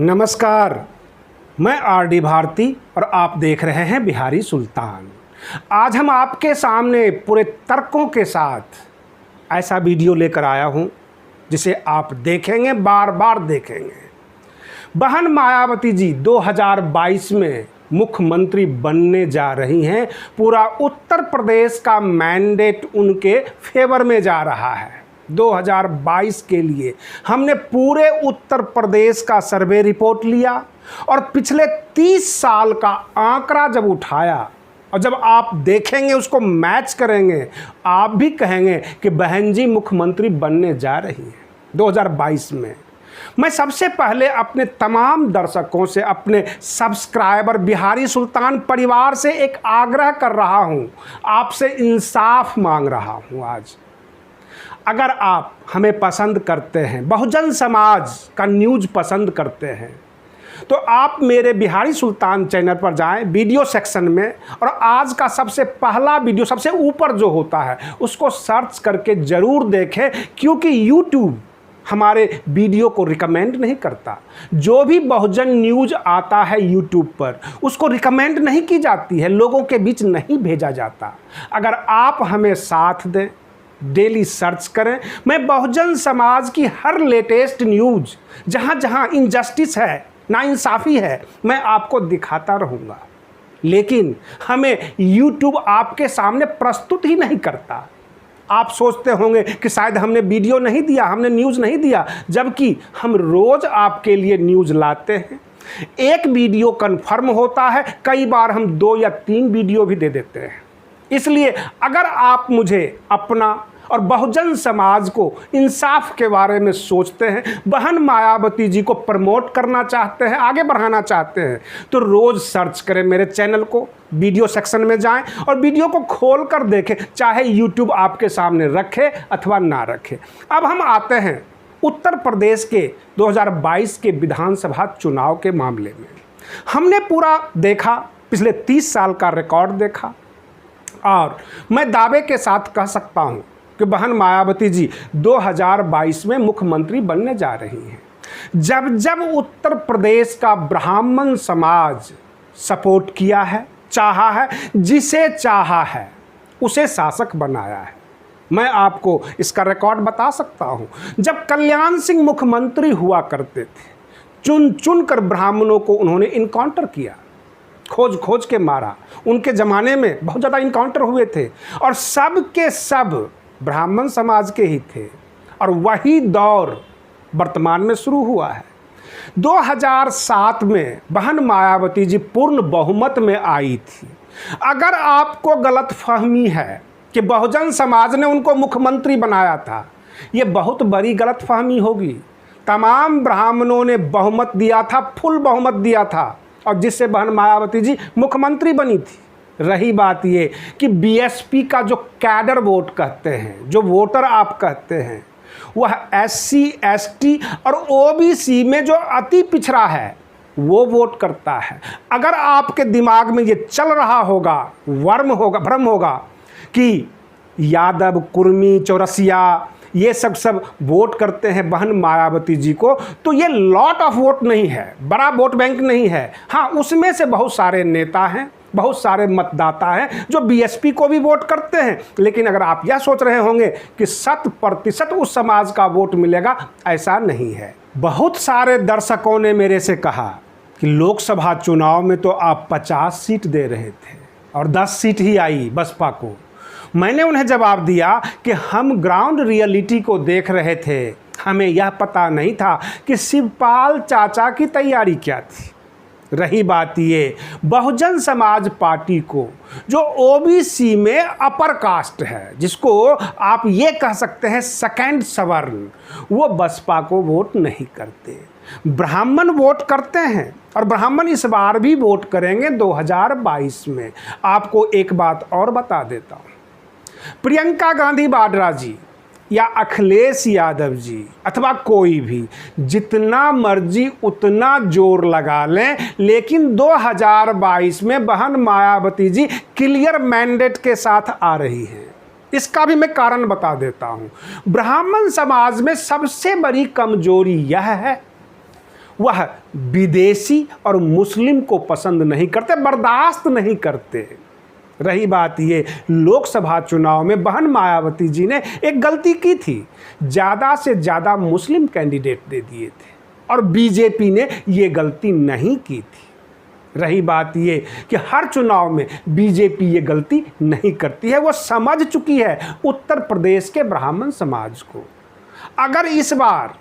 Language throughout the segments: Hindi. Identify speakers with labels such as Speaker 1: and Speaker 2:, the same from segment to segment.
Speaker 1: नमस्कार, मैं आर.डी. भारती और आप देख रहे हैं बिहारी सुल्तान। आज हम आपके सामने पूरे तर्कों के साथ ऐसा वीडियो लेकर आया हूं जिसे आप देखेंगे, बार बार देखेंगे। बहन मायावती जी 2022 में मुख्यमंत्री बनने जा रही हैं। पूरा उत्तर प्रदेश का मैंडेट उनके फेवर में जा रहा है। 2022 के लिए हमने पूरे उत्तर प्रदेश का सर्वे रिपोर्ट लिया और पिछले 30 साल का आंकड़ा जब उठाया और जब आप देखेंगे, उसको मैच करेंगे, आप भी कहेंगे कि बहन जी मुख्यमंत्री बनने जा रही हैं 2022 में। मैं सबसे पहले अपने तमाम दर्शकों से, अपने सब्सक्राइबर बिहारी सुल्तान परिवार से एक आग्रह कर रहा हूं, आपसे इंसाफ मांग रहा हूं। आज अगर आप हमें पसंद करते हैं, बहुजन समाज का न्यूज़ पसंद करते हैं, तो आप मेरे बिहारी सुल्तान चैनल पर जाएं, वीडियो सेक्शन में, और आज का सबसे पहला वीडियो सबसे ऊपर जो होता है उसको सर्च करके ज़रूर देखें, क्योंकि यूट्यूब हमारे वीडियो को रिकमेंड नहीं करता। जो भी बहुजन न्यूज़ आता है यूट्यूब पर, उसको रिकमेंड नहीं की जाती है, लोगों के बीच नहीं भेजा जाता। अगर आप हमें साथ दें, डेली सर्च करें, मैं बहुजन समाज की हर लेटेस्ट न्यूज़, जहाँ जहाँ इनजस्टिस है, नाइंसाफ़ी है, मैं आपको दिखाता रहूँगा। लेकिन हमें यूट्यूब आपके सामने प्रस्तुत ही नहीं करता। आप सोचते होंगे कि शायद हमने वीडियो नहीं दिया, हमने न्यूज़ नहीं दिया, जबकि हम रोज़ आपके लिए न्यूज़ लाते हैं। एक वीडियो कन्फर्म होता है, कई बार हम 2 या 3 वीडियो भी दे देते हैं। इसलिए अगर आप मुझे अपना और बहुजन समाज को इंसाफ के बारे में सोचते हैं, बहन मायावती जी को प्रमोट करना चाहते हैं, आगे बढ़ाना चाहते हैं, तो रोज़ सर्च करें मेरे चैनल को, वीडियो सेक्शन में जाएं और वीडियो को खोल कर देखें, चाहे यूट्यूब आपके सामने रखे अथवा ना रखे। अब हम आते हैं उत्तर प्रदेश के 2022 के विधानसभा चुनाव के मामले में। हमने पूरा देखा, पिछले 30 साल का रिकॉर्ड देखा, और मैं दावे के साथ कह सकता हूं कि बहन मायावती जी 2022 में मुख्यमंत्री बनने जा रही हैं। जब जब उत्तर प्रदेश का ब्राह्मण समाज सपोर्ट किया है, चाहा है, जिसे चाहा है उसे शासक बनाया है। मैं आपको इसका रिकॉर्ड बता सकता हूं। जब कल्याण सिंह मुख्यमंत्री हुआ करते थे, चुन चुन कर ब्राह्मणों को उन्होंने इनकाउंटर किया, खोज खोज के मारा। उनके ज़माने में बहुत ज़्यादा इनकाउंटर हुए थे और सब के सब ब्राह्मण समाज के ही थे, और वही दौर वर्तमान में शुरू हुआ है। 2007 में बहन मायावती जी पूर्ण बहुमत में आई थी। अगर आपको गलतफहमी है कि बहुजन समाज ने उनको मुख्यमंत्री बनाया था, ये बहुत बड़ी गलतफहमी होगी। तमाम ब्राह्मणों ने बहुमत दिया था, फुल बहुमत दिया था, और जिससे बहन मायावती जी मुख्यमंत्री बनी थी। रही बात ये कि बीएसपी का जो कैडर वोट कहते हैं, जो वोटर आप कहते हैं, वह एससी, एसटी और ओबीसी में जो अति पिछड़ा है वो वोट करता है। अगर आपके दिमाग में ये चल रहा होगा, भ्रम होगा कि यादव, कुर्मी, चौरसिया ये सब वोट करते हैं बहन मायावती जी को, तो ये लॉट ऑफ वोट नहीं है, बड़ा वोट बैंक नहीं है। हाँ, उसमें से बहुत सारे नेता हैं, बहुत सारे मतदाता हैं जो बीएसपी को भी वोट करते हैं। लेकिन अगर आप यह सोच रहे होंगे कि 100% उस समाज का वोट मिलेगा, ऐसा नहीं है। बहुत सारे दर्शकों ने मेरे से कहा कि लोकसभा चुनाव में तो आप 50 सीट दे रहे थे और 10 सीट ही आई बसपा को। मैंने उन्हें जवाब दिया कि हम ग्राउंड रियलिटी को देख रहे थे, हमें यह पता नहीं था कि शिवपाल चाचा की तैयारी क्या थी। रही बात ये, बहुजन समाज पार्टी को, जो ओबीसी में अपर कास्ट है, जिसको आप ये कह सकते हैं सेकंड सवर्ण, वो बसपा को वोट नहीं करते, ब्राह्मण वोट करते हैं, और ब्राह्मण इस बार भी वोट करेंगे 2022 में। आपको एक बात और बता देता हूँ, प्रियंका गांधी वाड्रा जी या अखिलेश यादव जी अथवा कोई भी जितना मर्जी उतना जोर लगा लें, लेकिन 2022 में बहन मायावती जी क्लियर मैंडेट के साथ आ रही हैं। इसका भी मैं कारण बता देता हूं। ब्राह्मण समाज में सबसे बड़ी कमजोरी यह है, वह विदेशी और मुस्लिम को पसंद नहीं करते, बर्दाश्त नहीं करते। रही बात ये, लोकसभा चुनाव में बहन मायावती जी ने एक गलती की थी, ज़्यादा से ज़्यादा मुस्लिम कैंडिडेट दे दिए थे और बीजेपी ने ये गलती नहीं की थी। रही बात ये कि हर चुनाव में बीजेपी ये गलती नहीं करती है, वो समझ चुकी है उत्तर प्रदेश के ब्राह्मण समाज को। अगर इस बार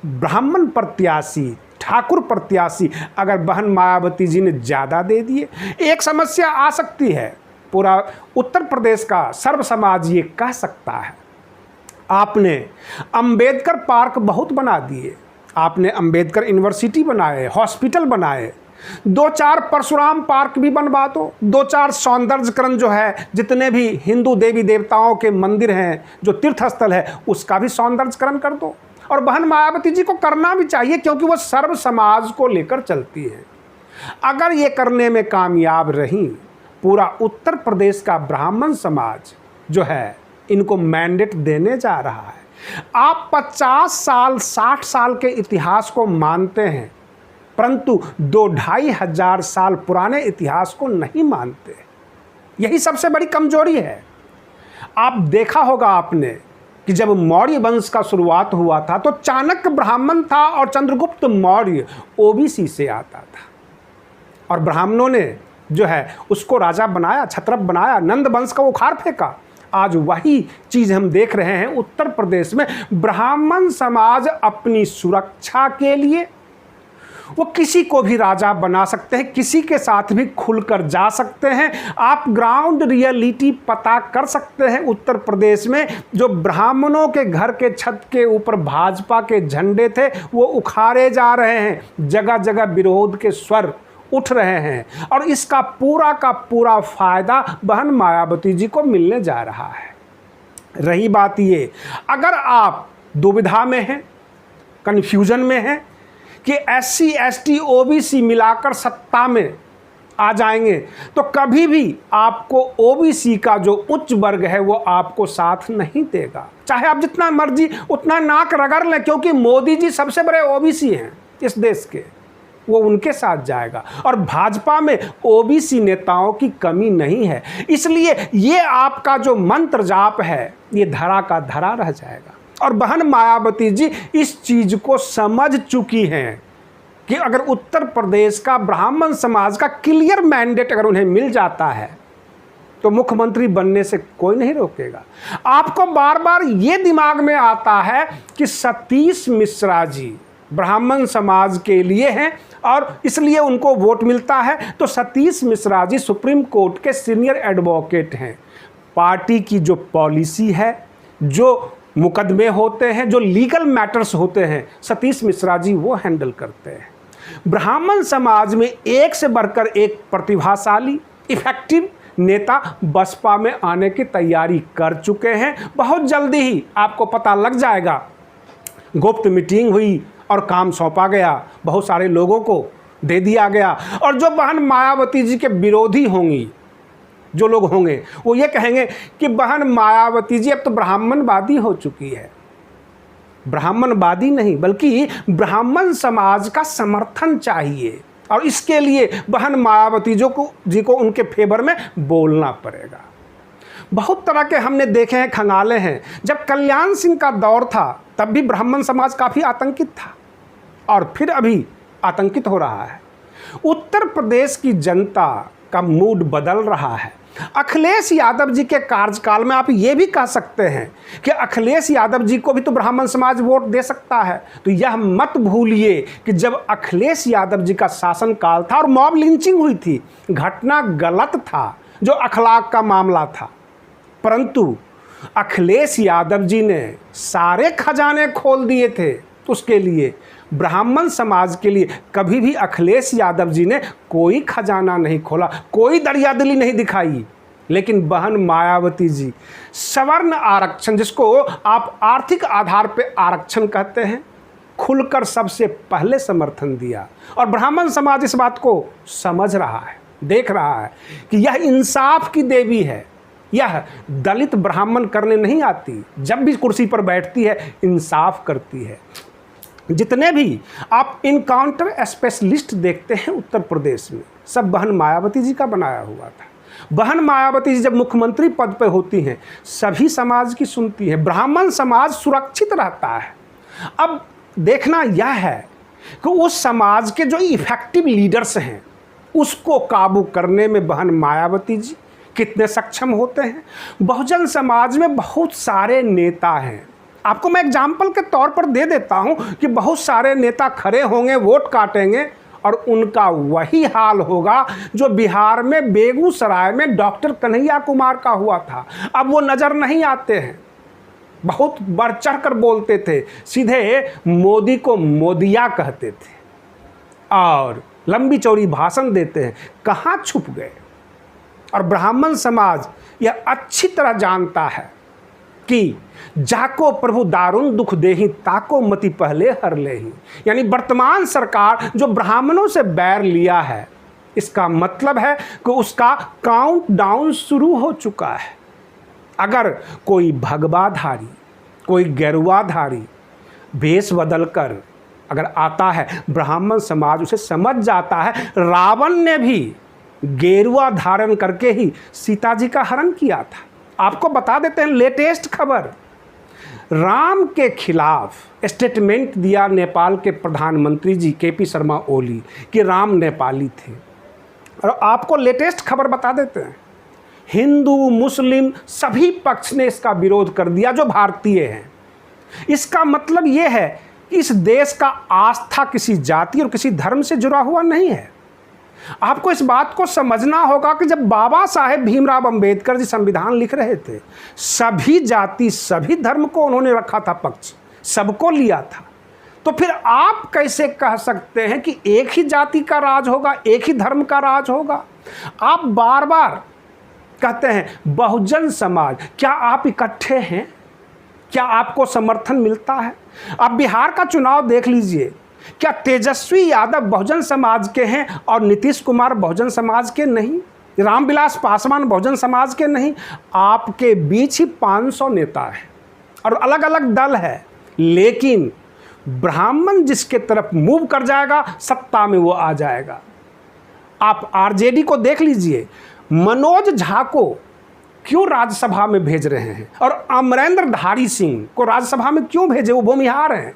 Speaker 1: ब्राह्मण प्रत्याशी, ठाकुर प्रत्याशी अगर बहन मायावती जी ने ज़्यादा दे दिए, एक समस्या आ सकती है। पूरा उत्तर प्रदेश का सर्व समाज ये कह सकता है, आपने अंबेडकर पार्क बहुत बना दिए, आपने अंबेडकर यूनिवर्सिटी बनाए, हॉस्पिटल बनाए, 2-4 परशुराम पार्क भी बनवा दो, 2-4 सौंदर्यकरण जो है, जितने भी हिंदू देवी देवताओं के मंदिर हैं, जो तीर्थ स्थल है, उसका भी सौंदर्यकरण कर दो। और बहन मायावती जी को करना भी चाहिए, क्योंकि वो सर्व समाज को लेकर चलती है। अगर ये करने में कामयाब रही, पूरा उत्तर प्रदेश का ब्राह्मण समाज जो है इनको मैंडेट देने जा रहा है। आप 50 साल 60 साल के इतिहास को मानते हैं, परंतु 2-2.5 हजार साल पुराने इतिहास को नहीं मानते। यही सबसे बड़ी कमजोरी है। आप देखा होगा आपने कि जब मौर्य वंश का शुरुआत हुआ था तो चाणक्य ब्राह्मण था और चंद्रगुप्त मौर्य ओबीसी से आता था, और ब्राह्मणों ने जो है उसको राजा बनाया, छत्रप बनाया, नंद वंश का उखाड़ फेंका। आज वही चीज़ हम देख रहे हैं उत्तर प्रदेश में। ब्राह्मण समाज अपनी सुरक्षा के लिए वो किसी को भी राजा बना सकते हैं, किसी के साथ भी खुलकर जा सकते हैं। आप ग्राउंड रियलिटी पता कर सकते हैं उत्तर प्रदेश में। जो ब्राह्मणों के घर के छत के ऊपर भाजपा के झंडे थे वो उखाड़े जा रहे हैं, जगह जगह विरोध के स्वर उठ रहे हैं, और इसका पूरा का पूरा फायदा बहन मायावती जी को मिलने जा रहा है। रही बात ये, अगर आप दुविधा में हैं, कन्फ्यूजन में हैं कि SC ST OBC मिलाकर सत्ता में आ जाएंगे, तो कभी भी आपको OBC का जो उच्च वर्ग है वो आपको साथ नहीं देगा। चाहे आप जितना मर्जी उतना नाक रगड़ लें, क्योंकि मोदी जी सबसे बड़े OBC हैं इस देश के, वो उनके साथ जाएगा। और भाजपा में OBC नेताओं की कमी नहीं है, इसलिए ये आपका जो मंत्र जाप है ये धरा का धरा रह जाएगा। और बहन मायावती जी इस चीज को समझ चुकी हैं कि अगर उत्तर प्रदेश का ब्राह्मण समाज का क्लियर मैंडेट अगर उन्हें मिल जाता है तो मुख्यमंत्री बनने से कोई नहीं रोकेगा। आपको बार बार ये दिमाग में आता है कि सतीश मिश्रा जी ब्राह्मण समाज के लिए हैं और इसलिए उनको वोट मिलता है, तो सतीश मिश्रा जी सुप्रीम कोर्ट के सीनियर एडवोकेट हैं। पार्टी की जो पॉलिसी है, जो मुकदमे होते हैं, जो लीगल मैटर्स होते हैं, सतीश मिश्रा जी वो हैंडल करते हैं। ब्राह्मण समाज में एक से बढ़कर एक प्रतिभाशाली, इफेक्टिव नेता बसपा में आने की तैयारी कर चुके हैं। बहुत जल्दी ही आपको पता लग जाएगा। गुप्त मीटिंग हुई और काम सौंपा गया, बहुत सारे लोगों को दे दिया गया। और जो बहन मायावती जी के विरोधी होंगी, जो लोग होंगे, वो ये कहेंगे कि बहन मायावती जी अब तो ब्राह्मणवादी हो चुकी है। ब्राह्मणवादी नहीं, बल्कि ब्राह्मण समाज का समर्थन चाहिए, और इसके लिए बहन मायावती जी को उनके फेवर में बोलना पड़ेगा। बहुत तरह के हमने देखे हैं, खंगाले हैं। जब कल्याण सिंह का दौर था तब भी ब्राह्मण समाज काफ़ी आतंकित था, और फिर अभी आतंकित हो रहा है। उत्तर प्रदेश की जनता का मूड बदल रहा है। अखिलेश यादव जी के कार्यकाल में आप ये भी कह सकते हैं कि अखिलेश यादव जी को भी तो ब्राह्मण समाज वोट दे सकता है। तो यह मत भूलिए कि जब अखिलेश यादव जी का शासनकाल था और मॉब लिंचिंग हुई थी, घटना गलत था, जो अखलाक का मामला था, परंतु अखिलेश यादव जी ने सारे खजाने खोल दिए थे। उसके लिए ब्राह्मण समाज के लिए कभी भी अखिलेश यादव जी ने कोई खजाना नहीं खोला, कोई दरियादिली नहीं दिखाई। लेकिन बहन मायावती जी सवर्ण आरक्षण, जिसको आप आर्थिक आधार पर आरक्षण कहते हैं, खुलकर सबसे पहले समर्थन दिया। और ब्राह्मण समाज इस बात को समझ रहा है, देख रहा है कि यह इंसाफ की देवी है। यह दलित ब्राह्मण करने नहीं आती, जब भी कुर्सी पर बैठती है इंसाफ करती है। जितने भी आप इनकाउंटर स्पेशलिस्ट देखते हैं उत्तर प्रदेश में, सब बहन मायावती जी का बनाया हुआ था। बहन मायावती जी जब मुख्यमंत्री पद पे होती हैं, सभी समाज की सुनती है, ब्राह्मण समाज सुरक्षित रहता है। अब देखना यह है कि उस समाज के जो इफेक्टिव लीडर्स हैं, उसको काबू करने में बहन मायावती जी कितने सक्षम होते हैं। बहुजन समाज में बहुत सारे नेता हैं। आपको मैं एग्जाम्पल के तौर पर दे देता हूं कि बहुत सारे नेता खड़े होंगे, वोट काटेंगे और उनका वही हाल होगा जो बिहार में बेगूसराय में डॉक्टर कन्हैया कुमार का हुआ था। अब वो नज़र नहीं आते हैं, बहुत बढ़ चढ़ कर बोलते थे, सीधे मोदी को मोदिया कहते थे और लंबी चौड़ी भाषण देते हैं, कहाँ छुप गए। और ब्राह्मण समाज यह अच्छी तरह जानता है कि जाको प्रभु दारुण दुख देही ताको मति पहले हर लेही, यानी वर्तमान सरकार जो ब्राह्मणों से बैर लिया है, इसका मतलब है कि उसका काउंट डाउन शुरू हो चुका है। अगर कोई भगवाधारी, कोई गेरुआधारी वेश बदल कर अगर आता है, ब्राह्मण समाज उसे समझ जाता है। रावण ने भी गेरुआ धारण करके ही सीता जी का हरण किया था। आपको बता देते हैं लेटेस्ट खबर, राम के खिलाफ स्टेटमेंट दिया नेपाल के प्रधानमंत्री जी केपी शर्मा ओली कि राम नेपाली थे। और आपको लेटेस्ट खबर बता देते हैं, हिंदू मुस्लिम सभी पक्ष ने इसका विरोध कर दिया जो भारतीय हैं। इसका मतलब ये है कि इस देश का आस्था किसी जाति और किसी धर्म से जुड़ा हुआ नहीं है। आपको इस बात को समझना होगा कि जब बाबा साहेब भीमराव अंबेडकर जी संविधान लिख रहे थे, सभी जाति सभी धर्म को उन्होंने रखा था पक्ष, सबको लिया था। तो फिर आप कैसे कह सकते हैं कि एक ही जाति का राज होगा, एक ही धर्म का राज होगा। आप बार बार कहते हैं बहुजन समाज, क्या आप इकट्ठे हैं? क्या आपको समर्थन मिलता है? आप बिहार का चुनाव देख लीजिए, क्या तेजस्वी यादव बहुजन समाज के हैं और नीतीश कुमार बहुजन समाज के नहीं, रामविलास पासवान बहुजन समाज के नहीं? आपके बीच ही 500 नेता हैं और अलग अलग दल है, लेकिन ब्राह्मण जिसके तरफ मूव कर जाएगा सत्ता में वो आ जाएगा। आप आरजेडी को देख लीजिए, मनोज झा को क्यों राज्यसभा में भेज रहे हैं और अमरेंद्रधारी सिंह को राज्यसभा में क्यों भेजे? वो भूमिहार हैं।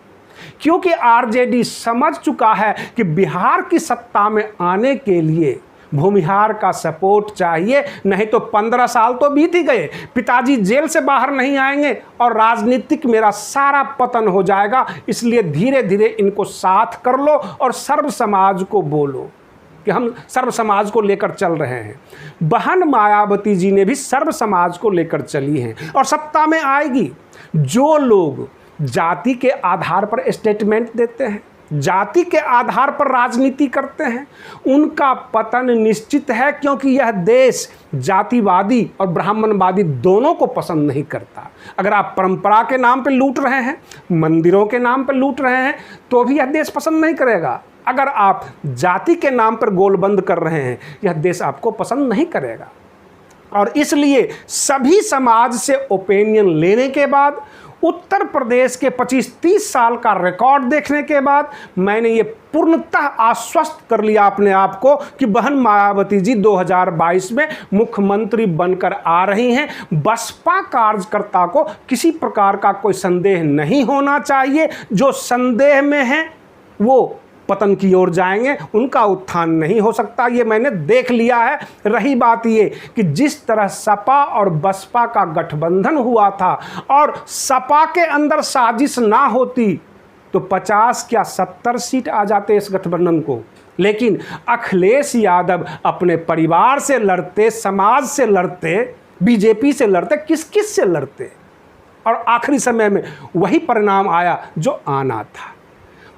Speaker 1: क्योंकि आरजेडी समझ चुका है कि बिहार की सत्ता में आने के लिए भूमिहार का सपोर्ट चाहिए, नहीं तो 15 साल तो बीत ही गए, पिताजी जेल से बाहर नहीं आएंगे और राजनीतिक मेरा सारा पतन हो जाएगा। इसलिए धीरे धीरे इनको साथ कर लो और सर्व समाज को बोलो कि हम सर्व समाज को लेकर चल रहे हैं। बहन मायावती जी ने भी सर्व समाज को लेकर चली हैं और सत्ता में आएगी। जो लोग जाति के आधार पर स्टेटमेंट देते हैं, जाति के आधार पर राजनीति करते हैं, उनका पतन निश्चित है, क्योंकि यह देश जातिवादी और ब्राह्मणवादी दोनों को पसंद नहीं करता। अगर आप परंपरा के नाम पर लूट रहे हैं, मंदिरों के नाम पर लूट रहे हैं, तो भी यह देश पसंद नहीं करेगा। अगर आप जाति के नाम पर गोलबंद कर रहे हैं, यह देश आपको पसंद नहीं करेगा। और इसलिए सभी समाज से ओपिनियन लेने के बाद, उत्तर प्रदेश के 25-30 साल का रिकॉर्ड देखने के बाद, मैंने ये पूर्णतः आश्वस्त कर लिया अपने आप को कि बहन मायावती जी 2022 में मुख्यमंत्री बनकर आ रही हैं। बसपा कार्यकर्ता को किसी प्रकार का कोई संदेह नहीं होना चाहिए। जो संदेह में है वो पतन की ओर जाएंगे, उनका उत्थान नहीं हो सकता, ये मैंने देख लिया है। रही बात ये कि जिस तरह सपा और बसपा का गठबंधन हुआ था और सपा के अंदर साजिश ना होती तो 50 क्या 70 सीट आ जाते इस गठबंधन को, लेकिन अखिलेश यादव अपने परिवार से लड़ते, समाज से लड़ते, बीजेपी से लड़ते, किस किस से लड़ते, और आखिरी समय में वही परिणाम आया जो आना था।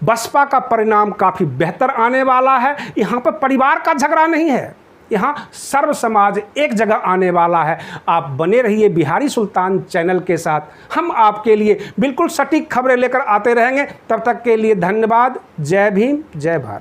Speaker 1: बसपा का परिणाम काफ़ी बेहतर आने वाला है। यहाँ पर परिवार का झगड़ा नहीं है, यहाँ सर्व समाज एक जगह आने वाला है। आप बने रहिए बिहारी सुल्तान चैनल के साथ, हम आपके लिए बिल्कुल सटीक खबरें लेकर आते रहेंगे। तब तक के लिए धन्यवाद। जय भीम, जय भारत।